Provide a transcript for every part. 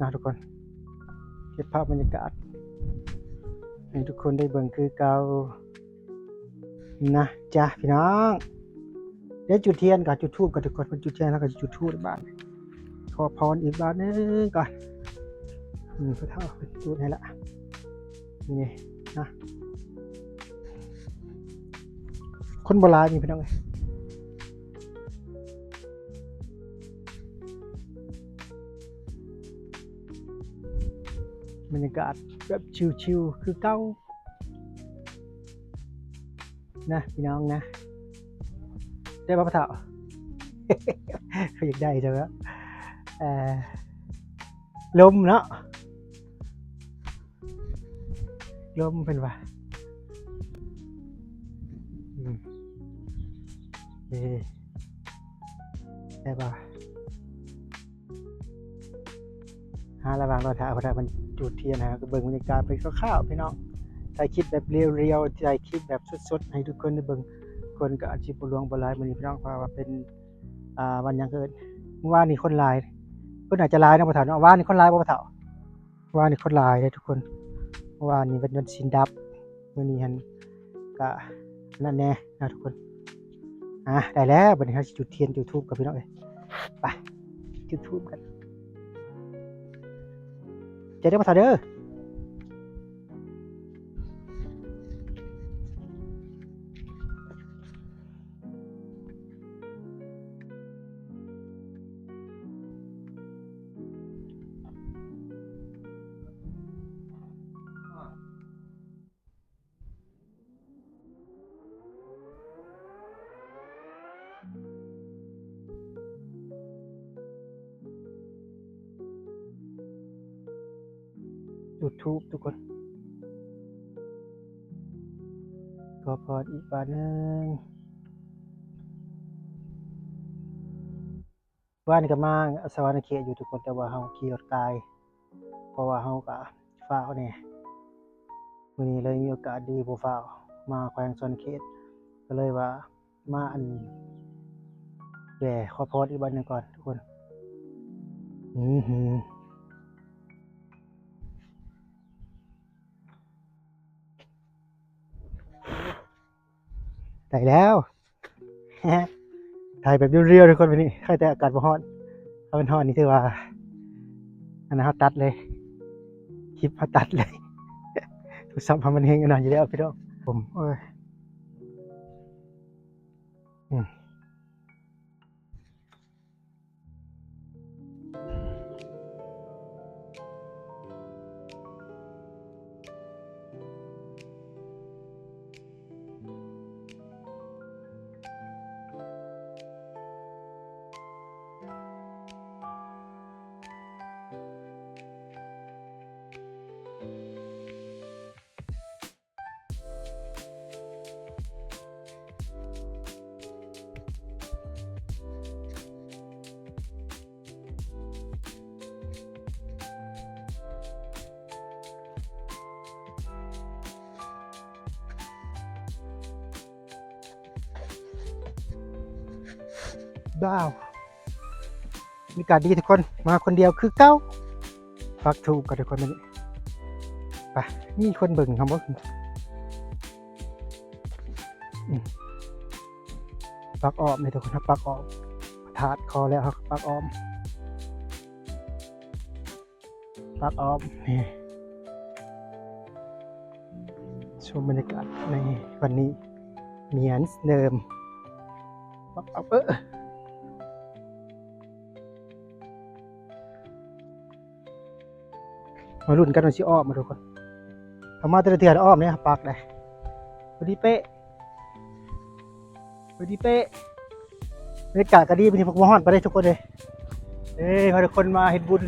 นะทุกคนเก็บภาพบรรยากาศให้ทุกคนได้เบิ่งคือเก่านะจ้ะพี่น้องเดี๋ยวจุดเทียนกับจุดธูปกับทุกคนเป็นจุดเทียนแล้วก็จุดธูปในบ้านขอพรอีกบ้านนึงก่อนพระเท่าเป็นจุดให้ละนี่นะคนโบราณนี่พี่น้องบรรยากาศแบบชิวๆคือเก้านะพี่น้องนะได้ป่ะพระเท่า เขาอยากได้ใช่ไหมลมเนาะลมเป็นว่าได้ป่ะระหว่างรอถ่ายพระมันจุดเทียนก็เบิ่งบรรยากาศไปคร่าวๆพี่น้องถ่ายคลิปแบบเรียวๆถ่ายคลิปแบบสดๆให้ทุกคนได้เบิ่งคนก็อาชีพบ่หลวงบ่หลายมื้อนี้พี่น้องเพราะว่าเป็นวันหยังเกิดเมื่อวานนี้คนหลายเพิ่นอาจจะหลายนะบ่เฒ่าเนาะว่านนี้คนหลายบ่เฒ่าว่านนี้คนหลายเด้ทุกคนเมื่อวานนี้เป็นวันศีลดับมื้อนี้หั่นก็นั่นแน่นะทุกคนได้แล้วบัดนี้เฮาสิจุดเทียนจุดธูปกับพี่น้องเอ้ยไปจุดธูปกันจะได้บ่เฒ่าเด้อจุดธูปทุกคนขอพรอีกบาทนึงว่านี่ก็มาสวรรค์เขตอยู่ทุกคนแต่ว่าเฮาขี่รถไกลเพราะว่าเฮาก็ฟ้าวแน่มื้อนี้เลยมีโอกาสดีบ่ฟ้าวมาแขวงสวรรค์เขตก็เลยว่ามาขอพรอีกบาทนึงก่อนทุกคนได้แล้วถ่ายแบบเรียวๆทุกคนวันนี้ใครแต่อากาศบ่ร้อนถ้าเป็นร้อนนี่ถือว่าอันนั้นเฮาตัดเลยคลิปเฮาตัดเลยโทรศัพท์มันเฮงอันนั้นอยู่แล้วพี่น้องผมบ้าวมีการดีทุกคนมาคนเดียวคือเก้าปักถูกกับทุกคนนี้ไปมีคนเบิ่งคำว่าปักออมเลยทุกคนครับปักออมถาดคอแล้วครับปักออมนี่ชมบรรยากาศในวันนี้เหมือนเดิมปักมาลุ้นกันว่าสิอ้อมมาทุกคนทำมาแต่ละเทื่ออ้อมเนี่ยปักได้พอดีเป๊ะบรรยากาศก็ดีเป็นที่พวกมาฮอดไปได้ทุกคนเลยพาทุกคนมาเฮ็ดบุญ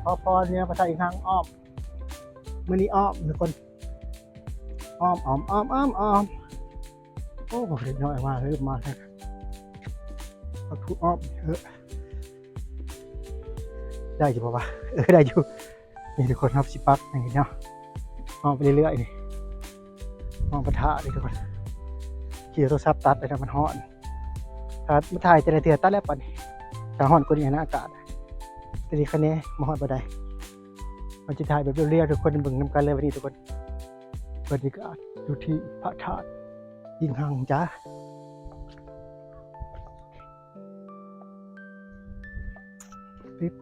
ขอพรเนี่ยภาษาอีกครั้งอ้อมมื้อนี้อ้อมทุกคนอ้อมโอ้โหเด็กน้อยมาเฮ้ยมาเลยปักถูกอ้อมได้อยู่ป่าวะได้อยู่นี่ทุกคนครับสิปักอย่างนี้เนาะมองไปเรื่อยๆนี่มองปะทะเลยทุกคนขี่โทรศัพท์ตัดไปทำมันฮ้อนถ้ามาถ่ายแต่ละเทื่อตัดแล้วป่ะนี่ถ้าฮ้อนกว่านี้นะอากาศแต่ สิริคะแนนมาฮอดบ่ได้มันจะถ่ายแบบเรียวๆทุกคนเบิ่งนํกันเลยวันนี้ทุกคนบรรยากาศอยู่ที่พระธาตุอิงหังจ้าปิ๊บ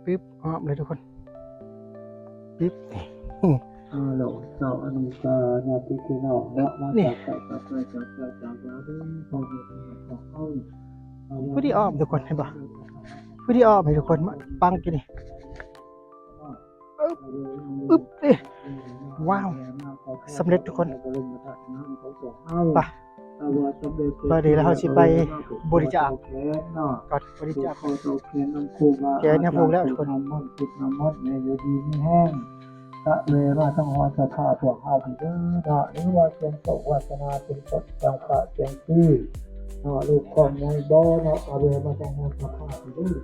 ปิ๊บอ้อมเลยทุกคนปิ๊บหลงเสาอนุสานาทิกินอกและมาจากจากมาด้วยพอมีของเข้า ผู้ที่อ้อมทุกคนเห็นปะผู้ที่อ้อมให้ทุกคนมาปังกินนี่อึ๊บนี่ว้าวสำเร็จทุกคนไปพอดีแล้วเขาสิไปบริจาคก่อนบริจาคแกเนี่ยพูกแล้วทุกคน น้ำมันติดน้ำมันในอยู่ดีไม่แห้งตะเวราทั้งหอสถาพวกเอาถึงเด้อหรือว่าเป็นโสวาสนาเป็นสดจังปะเจียงที่ลูกของนายบ่เนาะตะเวราทั้งหอสถาถึงเด้อ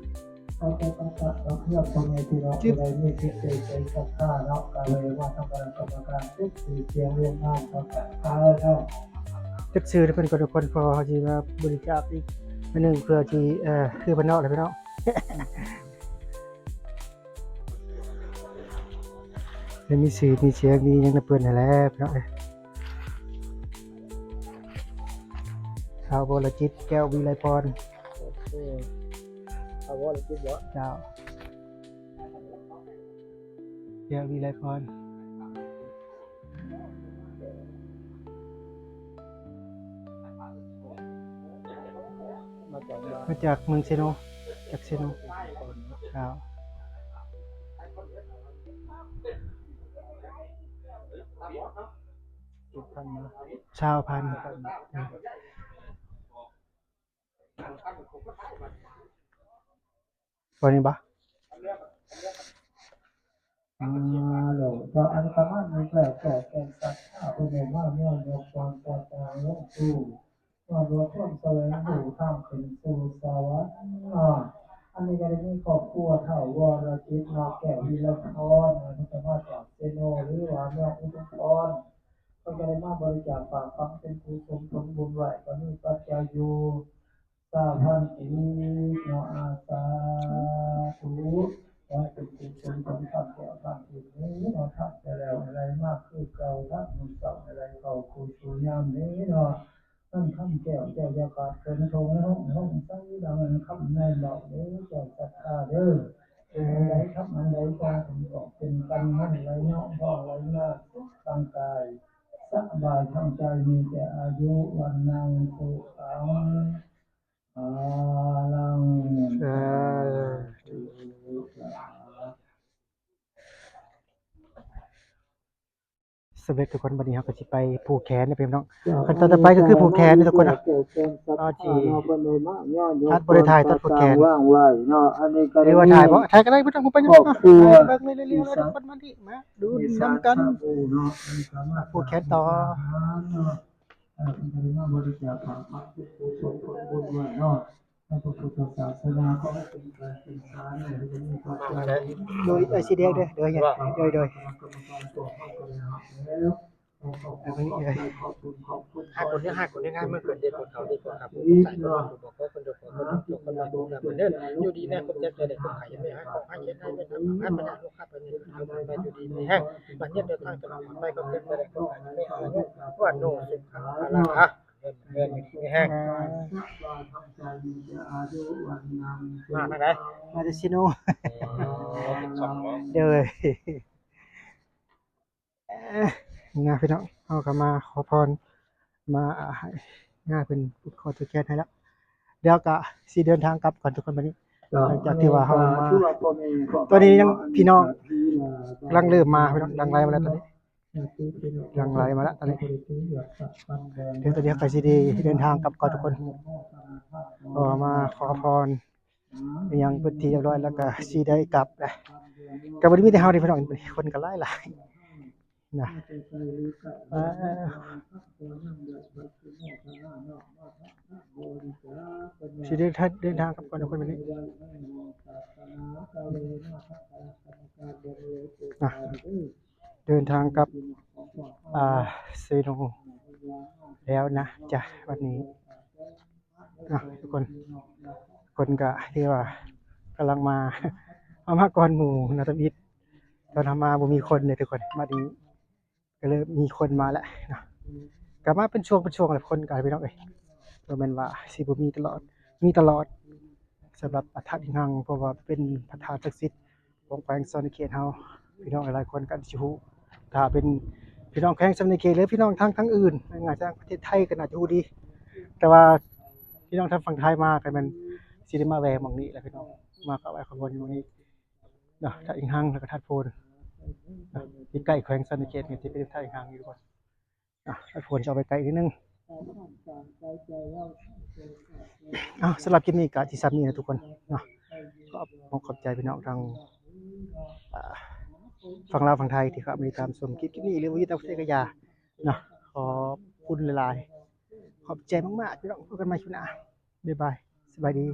เอาไปตั้งแต่เราเพื่อคนในที่เราอะไรนี่คิดใจใจสักข้าเนาะตะเวราทั้งการกรรมการทุกสี่เสียงเรียนงานประกาศท้ายเนาะ จัดซื้อทุกคนทุกคนพอที่มาบริจาคอีกอันหนึ่งเพื่อที่คือบ้านนอกเลยพี่น้อง มีสื่อมีเสียงมียังนับเปื้อนอะไรพี่น้องชาวโบราจิตแก้ววิไลพรชาวโบราจิตเยอะเจ้าแก้ววิไลพรมาจากเมืองเซโนจากเซโนเจ้าชาวพันธุ์วันนี้ปะหลงก็อันคำว่าในแปลกแต่แกนสัตว์ข้าเป็นว่าเมื่อยกความใจจางลงสู่ว่ารู้ท่วมแสวงหูข้ามขึ้นสู่สวรรค์อันนี้ก็ได้มีครอบครัวเท่าวรจิตนอกแก้ววิลพรนะที่มาจากเซโนหรือว่าเมืองอุดมพรก็จะได้มาบริจาคฝากฟังเป็นกุศลผลบุญไหวก็มีปัจจัยอยู่3,000 ปีเนาะอาสาธุขอให้เป็นกุศลผลทำแก่ทำอีกนี้เนาะทำไปแล้วอะไรมากคือเก่าทำมันเก่าอะไรเก่าคูชูยามนี้เนาะตั้งคำแก้วแก้วยากาศเกินทงห้องใส่ดังคำในเหล่านี้เจ้าศรัทธาเด้ออะไรทำอะไรก็เป็นกันนั่นไรเนาะพ่อไรหน้าร่างกายสบายทั้งใจมีแต่อายุวันนังสุขังลังสำเร็จทุกคนวันนี้เราก็จะไปผูกแขนนะพี่น้องขั้นตอนต่อไปก็คือผูกแขนนะทุกคนนะเอาจีทัดบริถ่ายตัดผูกแขนหรือว่าถ่ายเพราะถ่ายก็ได้ไม่ต้องไปนะเบิ่งเร็วๆแล้วทุกคนมาที่มาดูน้ำกันผูกแขนต่อบริจาคผ่านพระผู้ทรงผลบุญไว้เนาะในพระพุทธศาสนาก็ให้เป็นการศึกษาในเรื่องนี้ก็จะ โดยสีแดงเด้อโดยหักคนนี้หักคนนี้ง่ายเมื่อเกิดเด็กคนเขาเด็กคนขับใส่คนบอกว่าคนเดียวคนจบคนมาดูแบบเดินอยู่ดีนะคนเจ็บใจเด็กคนขายยังไม่ให้ของให้เช็ดให้ไม่ทำให้ปัญญาลูกค้าไปนี่ทำไปอยู่ดีไม่แห้งมันเย็บเดินทางตลอดไปคนเจ็บใจเด็กคนขายไม่เอาเนี่ยว่าโน่สุขังอะไรฮะเดินไม่แห้งมาทางไหนมาจากซิโนเดี๋ยวเลยงานพี่น้องเอากลับมาขอพรมาให้งานเป็นขอตัวแทนให้แล้วเดี๋ยวก็สิเดินทางกลับก่อนทุกคนวันนี้หลังจากที่ว่าเฮามาตัวนี้ยังพี่น้องกำลังเริ่มมาพี่น้องหลังไหลมาแล้วตอนนี้หลังไหลมาแล้วตอนนี้เดี๋ยวตอนนี้ก็สิได้เดินทางกลับก่อนทุกคนก็มาขอพรยังเป็นที่เรียบร้อยแล้วก็สิได้กลับนะก็บ่ได้มีแต่เฮาที่พี่น้องคนก็หลายนะสิเดินทางกลับก่อนทุกคนวันนี้เดินทางกับเซโนแล้วนะจ้ะวันนี้ทุกคนก็ที่ว่ากำลังมา เอามาก่อนหมู่นะตะมิดตอนทำมาบ่มีคนเลยทุกคนมาดีก็เลยมีคนมาแล้วเนาะกลับมาเป็นช่วงแหละคนกลายไปเนาะเอ้ยบ่แม่นว่าสิบ่มีตลอดมีตลอดสำหรับพระธาตุอิงหังเพราะว่าเป็นพระธาตุศักดิ์สิทธิ์ของแขวงศรีสะเกษเฮาพี่น้องหลายๆคนก็สิฮู้ถ้าเป็นพี่น้องแขวงศรีสะเกษหรือพี่น้องทางอื่นอาจจะประเทศไทยก็น่าจะฮู้ดีแต่ว่าพี่น้องทางฝั่งไทยมาก็แม่นสิได้มาแวะหม้องนี้แหละพี่น้องมาก็ไหว้ขอพรอยู่หม้องนี้เนาะธาตุอิงหังแล้วก็ธาตุโพนเนาะที่ใกล้แขวงศรีสะเกษนี่ที่เป็นธาตุอิงหังอยู่ทุกคนธาตุโพนจะเอาไปไกลนิดนึงสำหรับคลิปนี้ก็สิซ้ำนี้นะทุกคนเนาะก็ขอบใจพี่น้องทางอ่า ฝั่งลาวฝั่งไทยที่เขามีตามชมคลิปนี้หรือว่าอยู่ต่างประเทศก็อย่าเนาะขอบคุณหลายๆขอบใจมากๆพี่น้องพบกันใหม่คลิปหน้าบ๊ายบายสบายดี